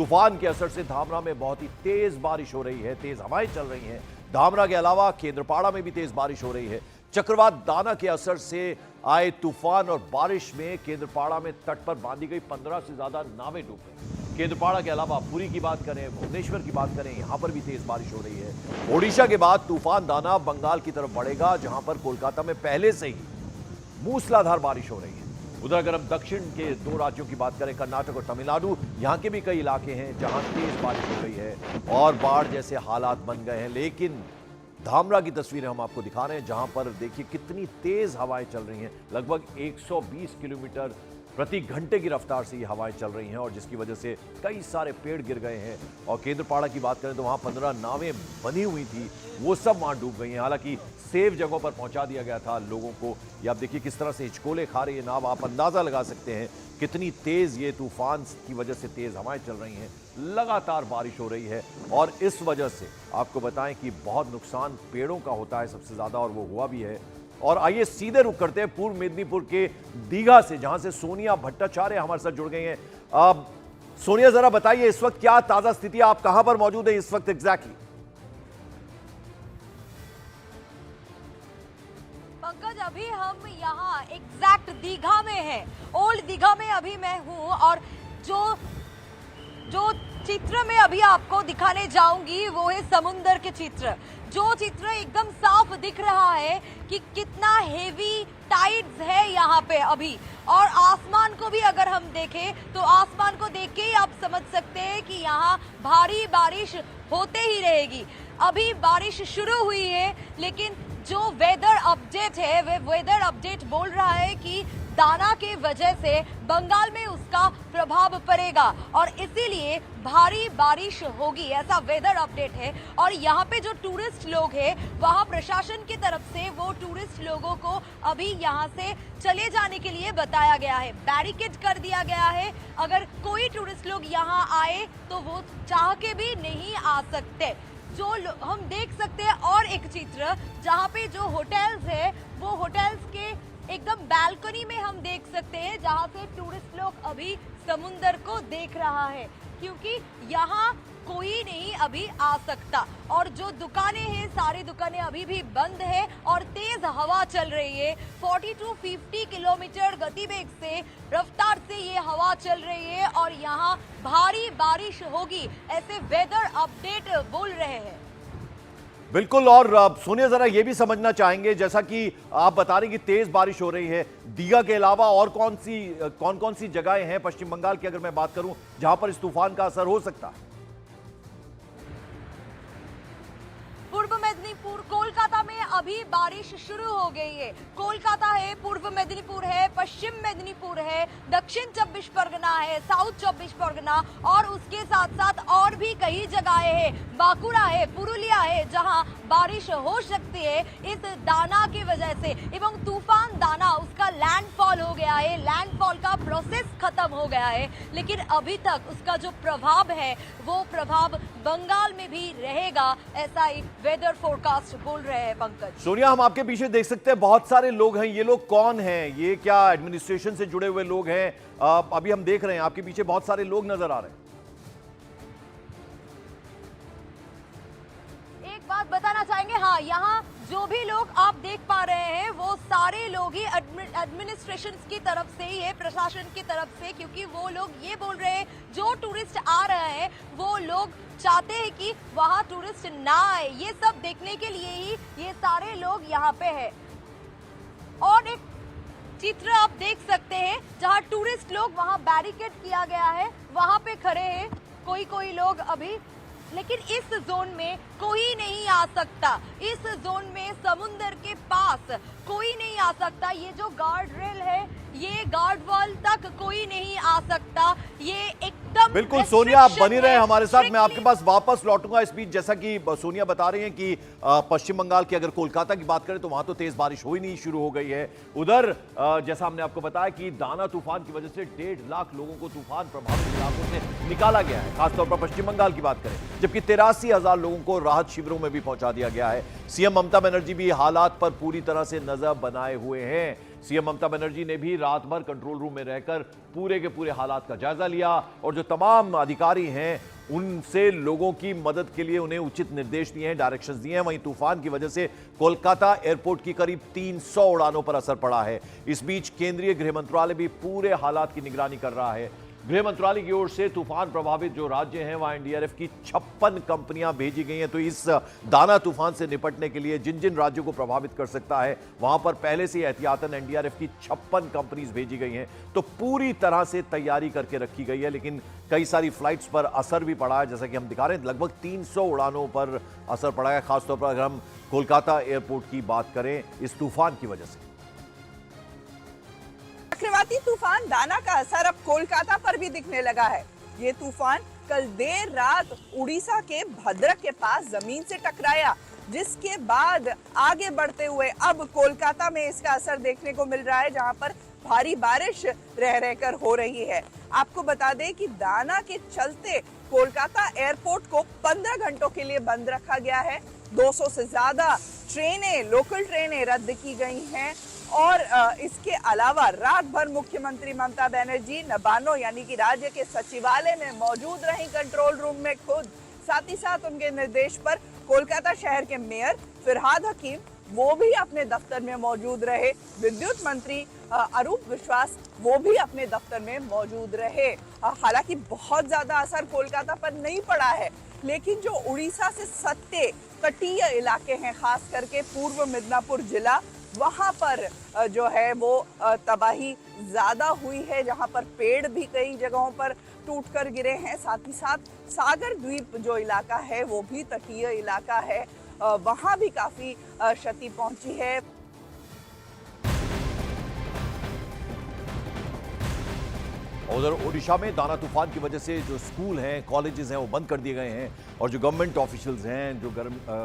तूफान के असर से धामरा में बहुत ही तेज बारिश हो रही है, तेज हवाएं चल रही हैं। धामरा के अलावा केंद्रपाड़ा में भी तेज बारिश हो रही है। चक्रवात दाना के असर से आए तूफान और बारिश में केंद्रपाड़ा में तट पर बांधी गई 15 से ज्यादा नावें डूब गई। केंद्रपाड़ा के अलावा पुरी की बात करें, भुवनेश्वर की बात करें, यहां पर भी तेज बारिश हो रही है। ओडिशा के बाद तूफान दाना बंगाल की तरफ बढ़ेगा, जहां पर कोलकाता में पहले से ही मूसलाधार बारिश हो रही है। उधर अगर हम दक्षिण के दो राज्यों की बात करें, कर्नाटक और तमिलनाडु, यहां के भी कई इलाके हैं जहां तेज बारिश हो रही है और बाढ़ जैसे हालात बन गए हैं। लेकिन धामरा की तस्वीरें हम आपको दिखा रहे हैं, जहां पर देखिए कितनी तेज हवाएं चल रही हैं। लगभग 120 किलोमीटर प्रति घंटे की रफ्तार से ये हवाएं चल रही हैं और जिसकी वजह से कई सारे पेड़ गिर गए हैं। और केंद्रपाड़ा की बात करें तो वहां 15 नावें बनी हुई थी, वो सब वहां डूब गई हैं। हालांकि सेफ जगहों पर पहुंचा दिया गया था लोगों को। ये आप देखिए किस तरह से हिचकोले खा रही है नाव। आप अंदाजा लगा सकते हैं कितनी तेज ये तूफान की वजह से तेज हवाएं चल रही हैं। लगातार बारिश हो रही है और इस वजह से आपको बताएं कि बहुत नुकसान पेड़ों का होता है सबसे ज्यादा, और वो हुआ भी है। और आइए सीधे रुक करते हैं पूर्व मेदिनीपुर के दीघा से, जहां से सोनिया भट्टाचार्य हमारे साथ जुड़ गई हैं। अब सोनिया, जरा बताइए इस वक्त क्या ताजा स्थिति है, आप कहां पर मौजूद हैं इस वक्त एग्जैक्टली? पंकज, अभी हम यहाँ एग्जैक्ट दीघा में हैं। ओल्ड दीघा में अभी मैं हूँ और जो चित्र में अभी आपको दिखाने जाऊंगी वो है समुंदर के चित्र। जो चित्र एकदम साफ दिख रहा है कि कितना हेवी टाइड्स है यहाँ पे अभी। और आसमान को भी अगर हम देखें तो आसमान को देख के ही आप समझ सकते हैं कि यहाँ भारी बारिश होते ही रहेगी। अभी बारिश शुरू हुई है, लेकिन जो वेदर अपडेट है वे वेदर अपडेट बोल रहा है कि दाना के वजह से बंगाल में उसका प्रभाव पड़ेगा और इसीलिए भारी बारिश होगी, ऐसा वेदर अपडेट है। और यहाँ पे जो टूरिस्ट लोग हैं, वहाँ प्रशासन की तरफ से वो टूरिस्ट लोगों को अभी यहाँ से चले जाने के लिए बताया गया है, बैरिकेड कर दिया गया है। अगर कोई टूरिस्ट लोग यहाँ आए तो वो चाह के भी नहीं आ सकते। जो हम देख सकते हैं और एक चित्र जहाँ पे जो होटल्स है वो होटल्स के एकदम बालकनी में हम देख सकते हैं, जहाँ से टूरिस्ट लोग अभी समुंदर को देख रहा है, क्योंकि यहाँ कोई नहीं अभी आ सकता। और जो दुकानें हैं सारी दुकानें अभी भी बंद है और तेज हवा चल रही है। 40 to 50 किलोमीटर गतिवेग से रफ्तार से ये हवा चल रही है और यहाँ भारी बारिश होगी, ऐसे वेदर अपडेट बोल रहे हैं। बिल्कुल। और सोनिया, जरा ये भी समझना चाहेंगे, जैसा कि आप बता रही कि तेज बारिश हो रही है, दीघा के अलावा और कौन कौन सी जगहें हैं पश्चिम बंगाल की, अगर मैं बात करूं, जहां पर इस तूफान का असर हो सकता है? पूर्व मेदिनीपुर, कोलकाता में अभी बारिश शुरू हो गई है। कोलकाता है, पूर्व मेदिनीपुर है, पश्चिम मेदिनीपुर है, दक्षिण 24 परगना है, साउथ 24 परगना और उसके साथ साथ और भी कई जगहें हैं, बांकुड़ा है, पुरुलिया है, जहां बारिश हो सकती है इस दाना की वजह से। एवं तूफान दाना, उसका लैंडफॉल हो गया है, लैंडफॉल का प्रोसेस खत्म हो गया है, लेकिन अभी तक उसका जो प्रभाव है वो प्रभाव बंगाल में भी रहेगा, ऐसा ही वेदर फोरकास्ट बोल रहे हैं। पंकज, सोनिया, हम आपके पीछे देख सकते हैं बहुत सारे लोग हैं। ये लोग कौन हैं? ये क्या एडमिनिस्ट्रेशन से जुड़े हुए लोग हैं? अभी हम देख रहे हैं आपके पीछे बहुत सारे लोग नजर आ रहे हैं। एक बात बताना चाहेंगे, हाँ, यहाँ जो भी लोग आप देख पा रहे हैं वो सारे लोग ही एडमिनिस्ट्रेशन की तरफ से ही है, प्रशासन की तरफ से, क्योंकि वो लोग ये बोल रहे हैं जो टूरिस्ट आ रहे हैं वो लोग चाहते हैं कि वहाँ टूरिस्ट ना आए। ये सब देखने के लिए ही ये सारे लोग यहाँ पे हैं। और एक चित्र आप देख सकते हैं जहाँ टूरिस्ट लोग, वहाँ बैरिकेड किया गया है, वहाँ पे खड़े हैं कोई लोग अभी, लेकिन इस जोन में कोई नहीं आ सकता। इस जोन में समुंदर के पास कोई नहीं आ सकता। ये जो गार्ड रेल है, ये गार्ड वॉल तक कोई नहीं आ सकता। ये एकदम बिल्कुल। सोनिया, आप बनी रहे हमारे साथ, मैं आपके पास वापस लौटूंगा इस बीच। जैसा कि सोनिया बता रही हैं कि पश्चिम बंगाल की अगर कोलकाता की बात करें तो वहां तो तेज बारिश हो ही नहीं शुरू हो गई है। उधर जैसा हमने आपको बताया कि दाना तूफान की वजह से 1.5 लाख लोगों को तूफान प्रभावित इलाकों से निकाला गया है, खासतौर पर पश्चिम बंगाल की बात करें, जबकि 83,000 लोगों को राहत शिविरों में भी पहुंचा दिया गया है। सीएम ममता बनर्जी भी हालात पर पूरी तरह से नजर बनाए हुए हैं। सीएम ममता बनर्जी ने भी रात भर कंट्रोल रूम में रहकर पूरे के पूरे हालात का जायजा लिया और जो तमाम अधिकारी हैं उनसे लोगों की मदद के लिए उन्हें उचित निर्देश दिए हैं, डायरेक्शंस दिए हैं। वहीं तूफान की वजह से कोलकाता एयरपोर्ट की करीब 300 उड़ानों पर असर पड़ा है। इस बीच केंद्रीय गृह मंत्रालय भी पूरे हालात की निगरानी कर रहा है। गृह मंत्रालय की ओर से तूफान प्रभावित जो राज्य हैं वहां एनडीआरएफ की 56 कंपनियां भेजी गई हैं। तो इस दाना तूफान से निपटने के लिए जिन जिन राज्यों को प्रभावित कर सकता है वहां पर पहले से एहतियातन एनडीआरएफ की 56 कंपनीज भेजी गई हैं। तो पूरी तरह से तैयारी करके रखी गई है, लेकिन कई सारी फ्लाइट्स पर असर भी पड़ा है। जैसा कि हम दिखा रहे हैं, लगभग 300 उड़ानों पर असर पड़ा है, खासतौर पर अगर हम कोलकाता एयरपोर्ट की बात करें इस तूफान की वजह से। चक्रवाती तूफान दाना का असर अब कोलकाता पर भी दिखने लगा है। ये तूफान कल देर रात उड़ीसा के भद्रक के पास जमीन से टकराया, जिसके बाद आगे बढ़ते हुए अब कोलकाता में इसका असर देखने को मिल रहा है, जहां पर भारी बारिश रह रहकर हो रही है। आपको बता दें कि दाना के चलते कोलकाता एयरपोर्ट को 15 घंटों के लिए बंद रखा गया है। 200 से ज्यादा ट्रेनें, लोकल ट्रेनें रद्द की गई हैं और इसके अलावा रात भर मुख्यमंत्री ममता बनर्जी नबानो यानी कि राज्य के सचिवालय में मौजूद रही, कंट्रोल रूम में खुद। साथ ही साथ उनके निर्देश पर कोलकाता शहर के मेयर फिरहाद हकीम वो भी अपने दफ्तर में मौजूद रहे। विद्युत मंत्री अरूप विश्वास वो भी अपने दफ्तर में मौजूद रहे। हालांकि बहुत ज्यादा असर कोलकाता पर नहीं पड़ा है, लेकिन जो उड़ीसा से सटे तटीय इलाके हैं, खास करके पूर्व मिदनापुर जिला, वहां पर जो है वो तबाही ज्यादा हुई है, जहां पर पेड़ भी कई जगहों पर टूटकर गिरे हैं। साथ ही साथ सागर द्वीप जो इलाका है वो भी तटीय इलाका है, वहां भी काफी क्षति पहुंची है। उधर ओडिशा में दाना तूफान की वजह से जो स्कूल हैं, कॉलेजेस हैं, वो बंद कर दिए गए हैं और जो गवर्नमेंट ऑफिशियल्स हैं, जो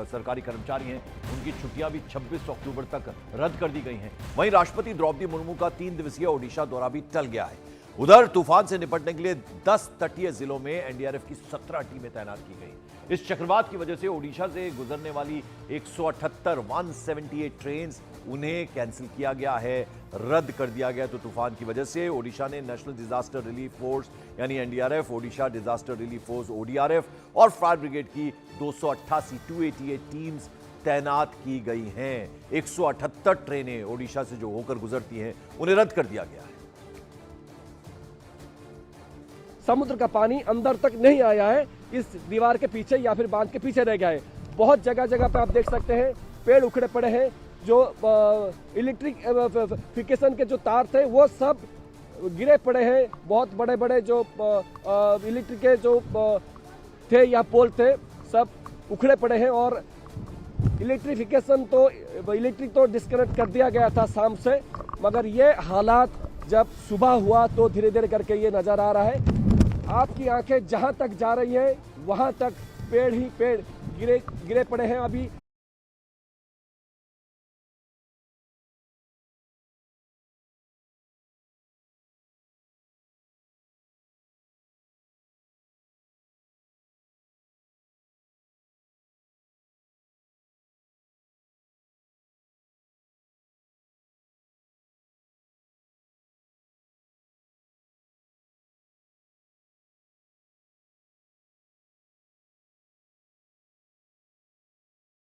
सरकारी कर्मचारी हैं, उनकी छुट्टियां भी 26 अक्टूबर तक रद्द कर दी गई हैं। वहीं राष्ट्रपति द्रौपदी मुर्मू का 3 दिवसीय ओडिशा दौरा भी टल गया है। उधर तूफान से निपटने के लिए 10 तटीय जिलों में एनडीआरएफ की 17 टीमें तैनात की गई। इस चक्रवात की वजह से ओडिशा से गुजरने वाली 178 ट्रेन उन्हें कैंसिल किया गया है, रद्द कर दिया गया। तो तूफान की वजह से ओडिशा ने नेशनल डिजास्टर रिलीफ फोर्स यानी NDRF, Odisha disaster relief force ODRF और फायर ब्रिगेड की 288 टीम्स तैनात की गई हैं। 178 ट्रेनें ओडिशा से जो होकर गुजरती हैं उन्हें रद्द कर दिया गया है। समुद्र का पानी अंदर तक नहीं आया है, इस दीवार के पीछे या फिर बांध के पीछे रह गया है। बहुत जगह जगह पे आप देख सकते हैं पेड़ उखड़े पड़े हैं, जो इलेक्ट्रिफिकेशन के जो तार थे वो सब गिरे पड़े हैं। बहुत बड़े बड़े जो इलेक्ट्रिक के जो थे या पोल थे सब उखड़े पड़े हैं और इलेक्ट्रिक तो डिस्कनेक्ट कर दिया गया था शाम से, मगर ये हालात जब सुबह हुआ तो धीरे धीरे करके ये नजर आ रहा है। आपकी आंखें जहां तक जा रही हैं वहां तक पेड़ ही पेड़ गिरे पड़े हैं। अभी